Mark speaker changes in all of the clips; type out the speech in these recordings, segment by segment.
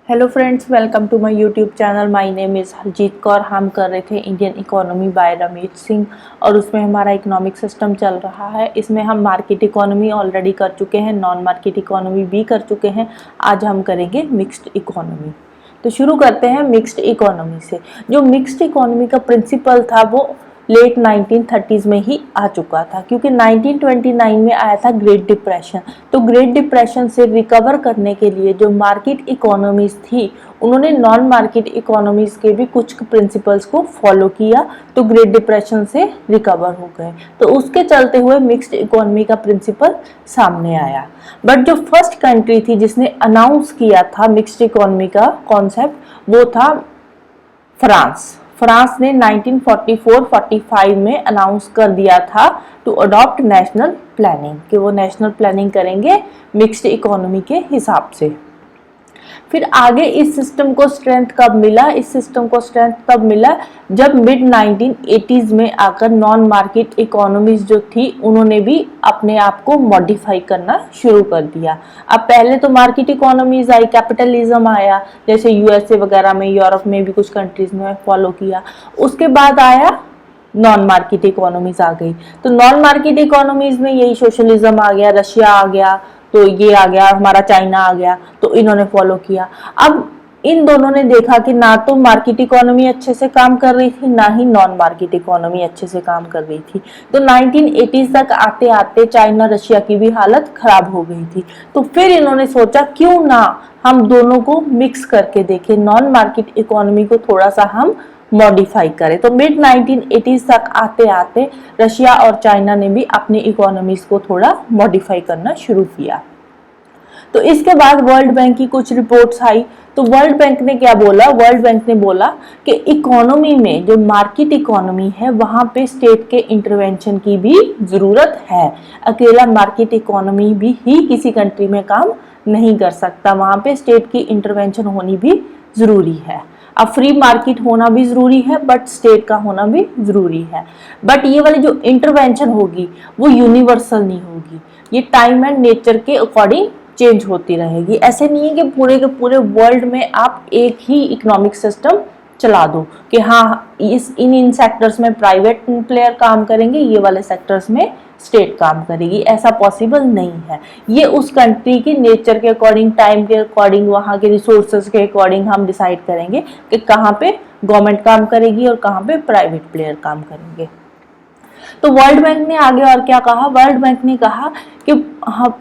Speaker 1: Hello friends, welcome to my YouTube channel. My name is Harjeet Kaur. हम कर रहे थे Indian economy by Ramesh Singh और उसमें हमारा इकोनॉमिक सिस्टम चल रहा है। इसमें हम मार्केट इकोनॉमी ऑलरेडी कर चुके हैं, नॉन मार्केट इकोनॉमी भी कर चुके हैं। आज हम करेंगे मिक्स्ड इकोनॉमी। तो शुरू करते हैं मिक्स्ड इकोनॉमी से। जो मिक्स्ड इकोनॉमी का प्रिंसिपल था वो लेट 1930s में ही आ चुका था, क्योंकि 1929 में आया था ग्रेट डिप्रेशन। तो ग्रेट डिप्रेशन से रिकवर करने के लिए जो मार्केट इकोनॉमीज थी उन्होंने नॉन मार्केट इकोनॉमीज के भी कुछ प्रिंसिपल्स को फॉलो किया, तो ग्रेट डिप्रेशन से रिकवर हो गए। तो उसके चलते हुए मिक्स्ड इकोनॉमी का प्रिंसिपल सामने आया। बट जो फर्स्ट कंट्री थी जिसने अनाउंस किया था मिक्स्ड इकोनॉमी का कॉन्सेप्ट वो था फ्रांस। फ्रांस ने 1944-45 में अनाउंस कर दिया था टू अडॉप्ट नेशनल प्लानिंग, कि वो नेशनल प्लानिंग करेंगे मिक्स्ड इकोनॉमी के हिसाब से। फिर आगे इस सिस्टम को स्ट्रेंथ कब मिला? इस सिस्टम को स्ट्रेंथ तब मिला जब मिड 1980s में आकर नॉन मार्केट इकोनॉमीज जो थी उन्होंने भी अपने आप को मॉडिफाई करना शुरू कर दिया। अब पहले तो मार्केट इकोनॉमीज आई, कैपिटलिज्म आया, जैसे यूएसए वगैरह में, यूरोप में भी कुछ कंट्रीज में फॉलो किया। उसके बाद आया नॉन मार्केट इकोनॉमीज आ गई। तो नॉन मार्केट इकोनॉमीज में यही सोशलिज्म आ गया, रशिया आ गया, तो ये आ गया, हमारा चाइना आ गया, तो इन्होंने फॉलो किया। अब इन दोनों ने देखा कि ना तो मार्केट इकोनॉमी अच्छे से काम कर रही थी, ना ही नॉन मार्केट इकोनॉमी अच्छे से काम कर रही थी। तो 1980s तक आते आते चाइना रशिया की भी हालत खराब हो गई थी। तो फिर इन्होंने सोचा क्यों ना हम दोनों को मिक्स करके देखें, नॉन मार्केट इकोनॉमी को थोड़ा सा हम मॉडिफाई करें। तो मिड 1980s तक आते आते रशिया और चाइना ने भी अपनी इकोनॉमीज को थोड़ा मॉडिफाई करना शुरू किया। तो इसके बाद वर्ल्ड बैंक की कुछ रिपोर्ट्स आई। तो वर्ल्ड बैंक ने क्या बोला? वर्ल्ड बैंक ने बोला कि इकोनॉमी में जो मार्केट इकोनॉमी है वहां पे स्टेट के इंटरवेंशन की भी जरूरत है। अकेला मार्केट इकोनॉमी भी ही किसी कंट्री में काम नहीं कर सकता, वहां पे स्टेट की इंटरवेंशन होनी भी जरूरी है। अब फ्री मार्केट होना भी जरूरी है, बट स्टेट का होना भी जरूरी है। बट ये वाली जो इंटरवेंशन होगी वो यूनिवर्सल नहीं होगी, ये टाइम एंड नेचर के अकॉर्डिंग चेंज होती रहेगी। ऐसे नहीं है कि पूरे के पूरे वर्ल्ड में आप एक ही इकोनॉमिक सिस्टम चला दो कि हाँ इन सेक्टर्स में प्राइवेट प्लेयर काम करेंगे, ये वाले सेक्टर्स में स्टेट काम करेगी। ऐसा पॉसिबल नहीं है। ये उस कंट्री की नेचर के अकॉर्डिंग, टाइम के अकॉर्डिंग, वहाँ के रिसोर्सेज के अकॉर्डिंग हम डिसाइड करेंगे कि कहाँ पे गवर्नमेंट काम करेगी और कहाँ पे प्राइवेट प्लेयर काम करेंगे। तो वर्ल्ड बैंक ने आगे और क्या कहा? वर्ल्ड बैंक ने कहा कि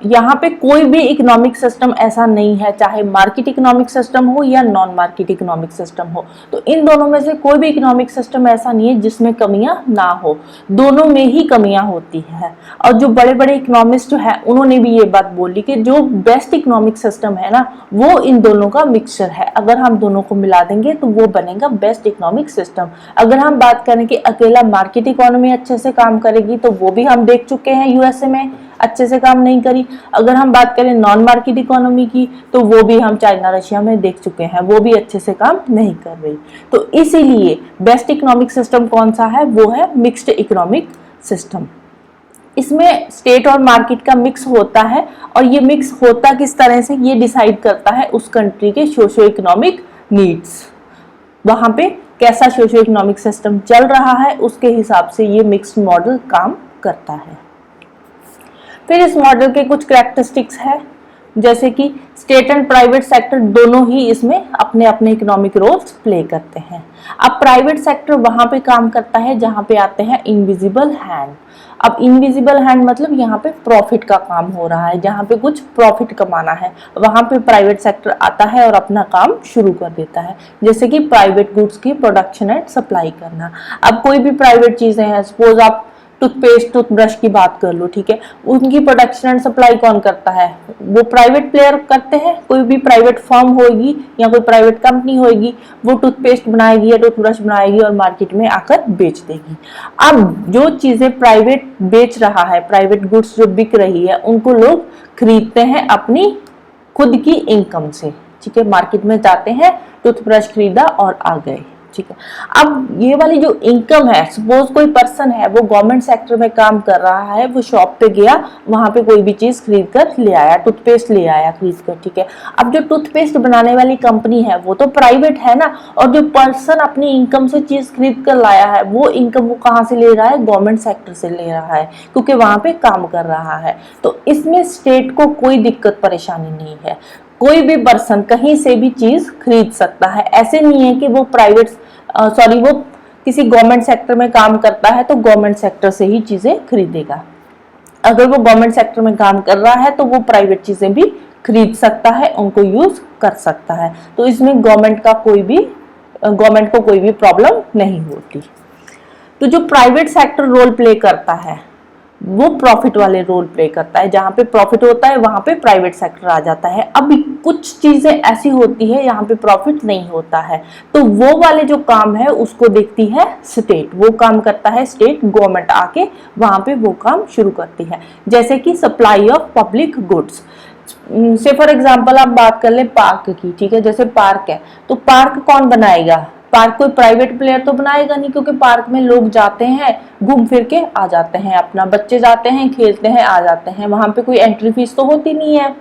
Speaker 1: यहाँ पे कोई भी इकोनॉमिक सिस्टम ऐसा नहीं है, चाहे मार्केट इकोनॉमिक सिस्टम हो या नॉन मार्केट इकोनॉमिक सिस्टम हो, तो इन दोनों में से कोई भी इकोनॉमिक सिस्टम ऐसा नहीं है जिसमें कमियां ना हो, दोनों में ही कमियां होती है। और जो बड़े बड़े इकोनॉमिस्ट जो है उन्होंने भी ये बात बोली कि जो बेस्ट इकोनॉमिक सिस्टम है ना वो इन दोनों का मिक्सचर है। अगर हम दोनों को मिला देंगे तो वो बनेगा बेस्ट इकोनॉमिक सिस्टम। अगर हम बात करें कि अकेला मार्केट इकोनॉमी अच्छे से काम करेगी तो वो भी हम देख चुके हैं, यूएसए में अच्छे से काम नहीं करी। अगर हम बात करें नॉन मार्केट इकोनॉमी की तो वो भी हम चाइना रशिया में देख चुके हैं, वो भी अच्छे से काम नहीं कर रही। तो इसीलिए बेस्ट इकोनॉमिक सिस्टम कौन सा है? वो है मिक्स्ड इकोनॉमिक सिस्टम। इसमें स्टेट और मार्केट का मिक्स होता है, और ये मिक्स होता किस तरह से ये डिसाइड करता है उस कंट्री के सोशियो इकोनॉमिक नीड्स। वहां पे कैसा सोशियो इकोनॉमिक सिस्टम चल रहा है उसके हिसाब से ये मिक्स्ड मॉडल काम करता है। फिर इस मॉडल के कुछ कैरेक्टरिस्टिक्स है, जैसे कि स्टेट एंड प्राइवेट सेक्टर दोनों ही इसमें अपने अपने इकोनॉमिक रोल्स प्ले करते हैं। अब प्राइवेट सेक्टर वहां पे काम करता है जहां पे आते हैं इनविजिबल हैंड। अब इनविजिबल हैंड मतलब यहाँ पे प्रॉफिट का काम हो रहा है, जहाँ पे कुछ प्रॉफिट कमाना है वहां पे प्राइवेट सेक्टर आता है और अपना काम शुरू कर देता है, जैसे कि प्राइवेट गुड्स की प्रोडक्शन एंड सप्लाई करना। अब कोई भी प्राइवेट चीजें हैं, सपोज आप टूथपेस्ट, टूथब्रश की बात कर लो, ठीक है, उनकी प्रोडक्शन एंड सप्लाई कौन करता है? वो प्राइवेट प्लेयर करते हैं। कोई भी प्राइवेट फर्म होगी या कोई प्राइवेट कंपनी होगी, वो टूथपेस्ट बनाएगी या टूथब्रश बनाएगी और मार्केट में आकर बेच देगी। अब जो चीजें प्राइवेट बेच रहा है, प्राइवेट गुड्स जो बिक रही है, उनको लोग खरीदते हैं अपनी खुद की इनकम से, ठीक है। मार्केट में जाते हैं, टूथब्रश खरीदा और आ गए, ठीक है। अब ये वाली जो इनकम है, सपोज कोई पर्सन है वो गवर्नमेंट सेक्टर में काम कर रहा है, वो शॉप पे गया, वहां पे कोई भी चीज खरीद कर ले आया, टूथपेस्ट ले आया खरीद कर, ठीक है। अब जो टूथपेस्ट बनाने वाली कंपनी है वो तो प्राइवेट है ना, और जो पर्सन अपनी इनकम से चीज खरीद कर लाया है वो इनकम वो कहाँ से ले रहा है, गवर्नमेंट सेक्टर से ले रहा है, क्योंकि वहां पे काम कर रहा है। तो इसमें स्टेट को कोई दिक्कत परेशानी नहीं है, कोई भी पर्सन कहीं से भी चीज खरीद सकता है। ऐसे नहीं है कि वो वो किसी गवर्नमेंट सेक्टर में काम करता है तो गवर्नमेंट सेक्टर से ही चीजें खरीदेगा। अगर वो गवर्नमेंट सेक्टर में काम कर रहा है तो वो प्राइवेट चीजें भी खरीद सकता है, उनको यूज कर सकता है। तो इसमें गवर्नमेंट को कोई भी प्रॉब्लम नहीं होती। तो जो प्राइवेट सेक्टर रोल प्ले करता है वो प्रॉफिट वाले रोल प्ले करता है, जहां पे प्रॉफिट होता है वहां पे प्राइवेट सेक्टर आ जाता है। अब कुछ चीजें ऐसी होती है यहाँ पे प्रॉफिट नहीं होता है, तो वो वाले जो काम है उसको देखती है स्टेट, वो काम करता है स्टेट, गवर्नमेंट आके वहां पे वो काम शुरू करती है। जैसे कि सप्लाई ऑफ पब्लिक गुड्स, से फॉर एग्जाम्पल आप बात कर ले पार्क की, ठीक है। जैसे पार्क है तो पार्क कौन बनाएगा, पार्क कोई प्राइवेट प्लेयर तो बनाएगा नहीं, क्योंकि पार्क में लोग जाते हैं, घूम फिर के आ जाते हैं, अपना बच्चे जाते हैं, खेलते हैं, आ जाते हैं, वहां पे कोई एंट्री फीस तो होती नहीं है।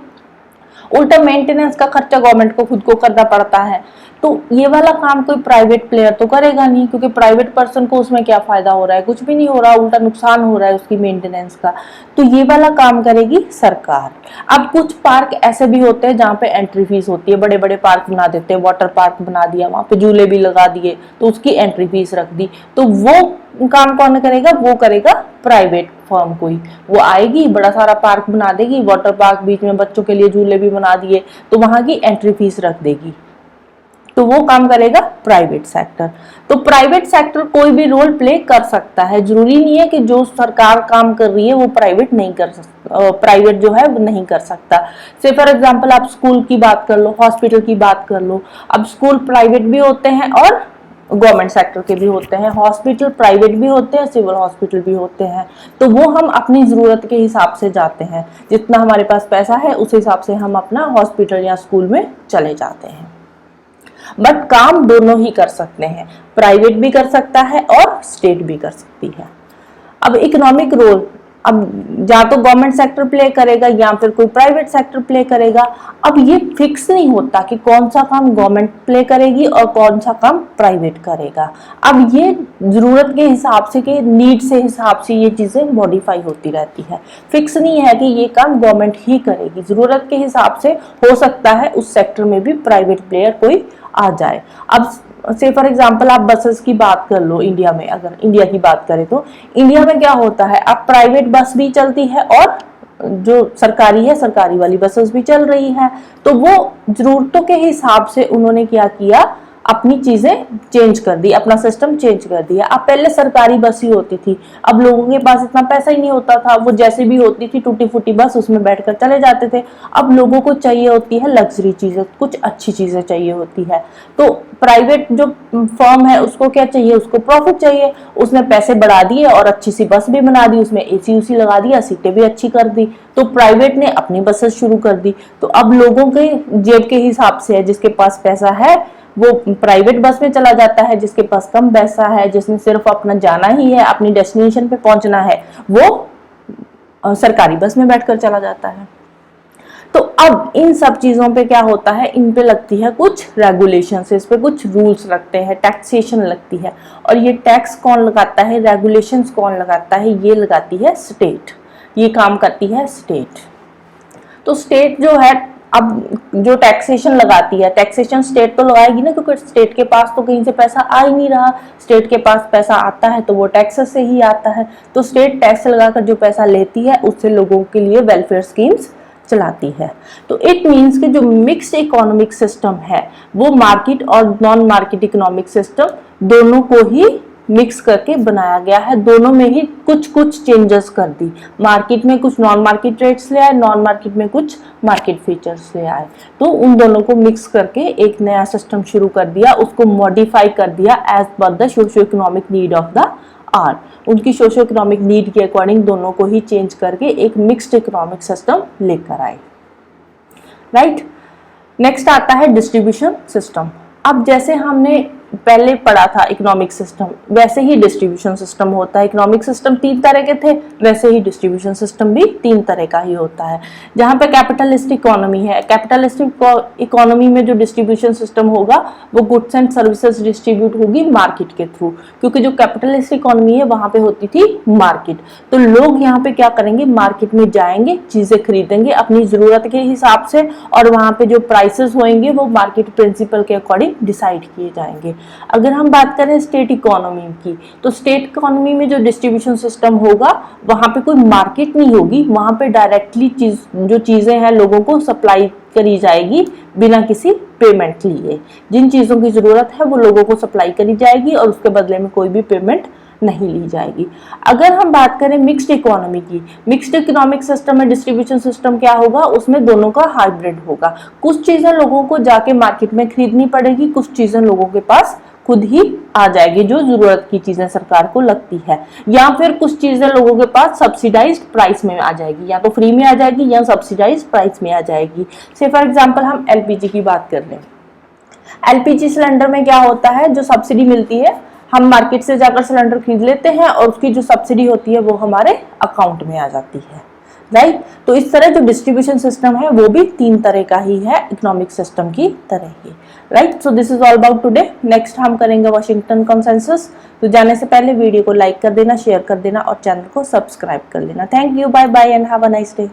Speaker 1: उल्टा मेंटेनेंस का खर्चा गवर्नमेंट को खुद को करना पड़ता है। तो ये वाला काम कोई प्राइवेट प्लेयर तो करेगा नहीं, क्योंकि प्राइवेट पर्सन को उसमें क्या फायदा हो रहा है, कुछ भी नहीं हो रहा, उल्टा नुकसान हो रहा है उसकी मेंटेनेंस का। तो ये वाला काम करेगी सरकार। अब कुछ पार्क ऐसे भी होते हैं जहाँ पे एंट्री फीस होती है, बड़े बड़े पार्क बना देते हैं, वाटर पार्क बना दिया, वहां पे झूले भी लगा दिए, तो उसकी एंट्री फीस रख दी। तो वो काम कौन करेगा, वो करेगा प्राइवेट फर्म कोई। वो आएगी, बड़ा सारा पार्क बना देगी, वाटर पार्क, बीच में बच्चों के लिए झूले भी बना दिए, तो वहां की एंट्री फीस रख देगी। तो वो काम करेगा प्राइवेट सेक्टर। तो प्राइवेट सेक्टर कोई भी रोल प्ले कर सकता है, जरूरी नहीं है कि जो सरकार काम कर रही है वो प्राइवेट नहीं कर सकता, प्राइवेट जो है वो नहीं कर सकता। से फॉर एग्जांपल आप स्कूल की बात कर लो, हॉस्पिटल की बात कर लो। अब स्कूल प्राइवेट भी होते हैं और गवर्नमेंट सेक्टर के भी होते हैं, हॉस्पिटल प्राइवेट भी होते हैं, सिविल हॉस्पिटल भी होते हैं। तो वो हम अपनी जरूरत के हिसाब से जाते हैं, जितना हमारे पास पैसा है उस हिसाब से हम अपना हॉस्पिटल या स्कूल में चले जाते हैं। बट काम दोनों ही कर सकते हैं, प्राइवेट भी कर सकता है और स्टेट भी कर सकती है। अब इकोनॉमिक रोल, अब या तो गवर्नमेंट सेक्टर प्ले करेगा या फिर कोई प्राइवेट सेक्टर प्ले करेगा। अब ये फिक्स नहीं होता कि कौन सा काम गवर्नमेंट प्ले करेगी और कौन सा काम प्राइवेट करेगा। अब ये जरूरत के हिसाब से, के नीड से हिसाब से ये चीजें मॉडिफाई होती रहती है। फिक्स नहीं है कि ये काम गवर्नमेंट ही करेगी, जरूरत के हिसाब से हो सकता है उस सेक्टर में भी प्राइवेट प्लेयर कोई आ जाए। अब से फॉर एग्जांपल आप बसेस की बात कर लो, इंडिया में अगर इंडिया की बात करें तो इंडिया में क्या होता है, अब प्राइवेट बस भी चलती है और जो सरकारी है, सरकारी वाली बसेस भी चल रही है। तो वो जरूरतों के हिसाब से उन्होंने क्या किया, अपनी चीजें चेंज कर दी, अपना सिस्टम चेंज कर दिया। अब पहले सरकारी बस ही होती थी, अब लोगों के पास इतना पैसा ही नहीं होता था, वो जैसे भी होती थी टूटी फूटी बस, उसमें बैठकर चले जाते थे। अब लोगों को चाहिए होती है लग्जरी चीजें, कुछ अच्छी चीजें चाहिए होती है। तो प्राइवेट जो फर्म है उसको क्या चाहिए, उसको प्रॉफिट चाहिए, उसने पैसे बढ़ा दिए और अच्छी सी बस भी बना दी, उसमें एसी उसी लगा दिया, सीटें भी अच्छी कर दी। तो प्राइवेट ने अपनी बसेस शुरू कर दी। तो अब लोगों के जेब के हिसाब से है, जिसके पास पैसा है वो प्राइवेट बस में चला जाता है, जिसके पास कम पैसा है, जिसने सिर्फ अपना जाना ही है, अपनी डेस्टिनेशन पे पहुंचना है, वो सरकारी बस में बैठकर चला जाता है। तो अब इन सब चीजों पे क्या होता है, इन पे लगती है कुछ रेगुलेशंस, इस पे कुछ रूल्स लगते हैं, टैक्सेशन लगती है। और ये टैक्स कौन लगाता है, रेगुलेशंस कौन लगाता है, ये लगाती है स्टेट, ये काम करती है स्टेट। तो स्टेट जो है, अब जो टैक्सेशन लगाती है, टैक्सेशन स्टेट तो लगाएगी ना, क्योंकि स्टेट के पास तो कहीं से पैसा आ ही नहीं रहा। स्टेट के पास पैसा आता है तो वो टैक्स से ही आता है। तो स्टेट टैक्स लगाकर जो पैसा लेती है उससे लोगों के लिए वेलफेयर स्कीम्स चलाती है। तो इट मीन्स कि जो मिक्स्ड इकोनॉमिक सिस्टम है वो मार्केट और नॉन मार्केट इकोनॉमिक सिस्टम दोनों को ही मिक्स करके बनाया गया है। दोनों में ही कुछ कुछ चेंजेस कर दी, मार्केट में कुछ नॉन मार्केट रेट्स ले आए, नॉन मार्केट में कुछ मार्केट फीचर्स ले आए। तो उन दोनों को मिक्स करके एक नया सिस्टम शुरू कर दिया, उसको मॉडिफाई कर दिया as per the socio economic need of the R. उनकी सोशियो इकोनॉमिक नीड के अकॉर्डिंग दोनों को ही चेंज करके एक मिक्स्ड इकोनॉमिक सिस्टम लेकर आए। राइट, नेक्स्ट आता है डिस्ट्रीब्यूशन सिस्टम। अब जैसे हमने पहले पढ़ा था इकोनॉमिक सिस्टम, वैसे ही डिस्ट्रीब्यूशन सिस्टम होता है। इकोनॉमिक सिस्टम 3 तरह के थे, वैसे ही डिस्ट्रीब्यूशन सिस्टम भी 3 तरह का ही होता है। जहाँ पे कैपिटलिस्टिक इकोनॉमी है, कैपिटलिस्टिक इकोनॉमी में जो डिस्ट्रीब्यूशन सिस्टम होगा वो गुड्स एंड सर्विसेज डिस्ट्रीब्यूट होगी मार्केट के थ्रू, क्योंकि जो कैपिटलिस्टिक इकोनॉमी है वहां पे होती थी मार्केट। तो लोग यहाँ पे क्या करेंगे, मार्केट में जाएंगे, चीजें खरीदेंगे अपनी जरूरत के हिसाब से, और वहां पे जो प्राइसेस होंगे वो मार्केट प्रिंसिपल के अकॉर्डिंग डिसाइड किए जाएंगे। अगर हम बात करें स्टेट इकोनॉमी की, तो स्टेट इकोनॉमी में जो डिस्ट्रीब्यूशन सिस्टम होगा वहां पे कोई मार्केट नहीं होगी, वहां पे डायरेक्टली जो चीजें हैं लोगों को सप्लाई करी जाएगी बिना किसी पेमेंट लिए। जिन चीजों की जरूरत है वो लोगों को सप्लाई करी जाएगी और उसके बदले में कोई भी पेमेंट नहीं ली जाएगी। अगर हम बात करें मिक्स्ड इकोनॉमी की, मिक्स्ड इकोनॉमिक सिस्टम में डिस्ट्रीब्यूशन सिस्टम क्या होगा, उसमें दोनों का हाइब्रिड होगा। कुछ चीजें लोगों को जाके मार्केट में खरीदनी पड़ेगी, कुछ चीजें लोगों के पास खुद ही आ जाएगी, जो जरूरत की चीजें सरकार को लगती है, या फिर कुछ चीजें लोगों के पास सब्सिडाइज्ड प्राइस में आ जाएगी, या तो फ्री में आ जाएगी या सब्सिडाइज्ड प्राइस में आ जाएगी। से फॉर एग्जांपल हम एलपीजी की बात कर लें। एलपीजी सिलेंडर में क्या होता है, जो सब्सिडी मिलती है हम मार्केट से जाकर सिलेंडर खरीद लेते हैं और उसकी जो सब्सिडी होती है वो हमारे अकाउंट में आ जाती है, राइट। तो इस तरह जो डिस्ट्रीब्यूशन सिस्टम है वो भी 3 तरह का ही है, इकोनॉमिक सिस्टम की तरह ही, right. So this is all about today. Next हम करेंगे वाशिंगटन कंसेंसस। तो जाने से पहले वीडियो को लाइक कर देना, शेयर कर देना और चैनल को सब्सक्राइब कर लेना। Thank you, bye bye and have a nice day.